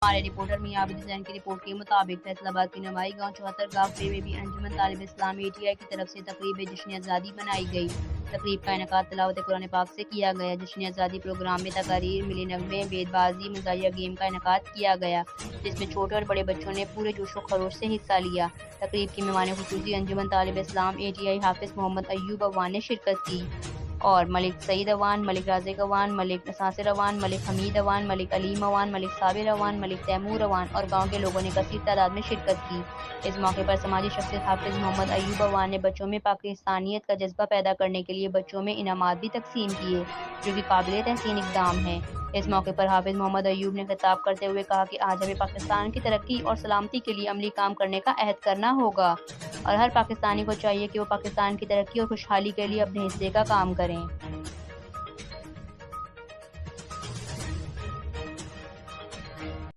हमारे रिपोर्टर मियां आबिद हुसैन की रिपोर्ट के मुताबिक फैसलाबाद के नवाई गांव 74 गाफे में भी अंजुमन तालिब इस्लाम एटीआई की तरफ से तकरीब जश्न आज़ादी मनाई गई। तकरीब का इनेकाद तिलावत कुरान पाक से किया गया। जश्न आज़ादी प्रोग्राम में तकारीर, मिली नगमे, बेतबाजी, मज़ाहिया गेम का इनेकाद किया गया, जिसमें छोटे और बड़े बच्चों ने पूरे जोश व खरोश से हिस्सा लिया। तकरीब की मेहमान खुसूसी अंजुमन तालिब इस्लाम एटीआई हाफिज मोहम्मद अयूब अवान ने शिरकत की और मलिक सईद अवान, मलिक राज़िक अवान, मलिक नासिर अवान, मलिक हमीद अवान, मलिक अलीम अवान, मलिक साबिर अवान, मलिक तैमूर अवान और गांव के लोगों ने कसीर तादाद में शिरकत की। इस मौके पर समाजी शख्सियत हाफिज मोहम्मद अयूब अवान ने बच्चों में पाकिस्तानियत का जज्बा पैदा करने के लिए बच्चों में इनामात भी तकसीम किए, जो कि काबिल तहसीन इक़दाम है। इस मौके पर हाफिज मोहम्मद अयूब ने खिताब करते हुए कहा कि आज हमें पाकिस्तान की तरक्की और सलामती के लिए अमली काम करने का अहद करना होगा और हर पाकिस्तानी को चाहिए कि वो पाकिस्तान की तरक्की और खुशहाली के लिए अपने हिस्से का काम करें।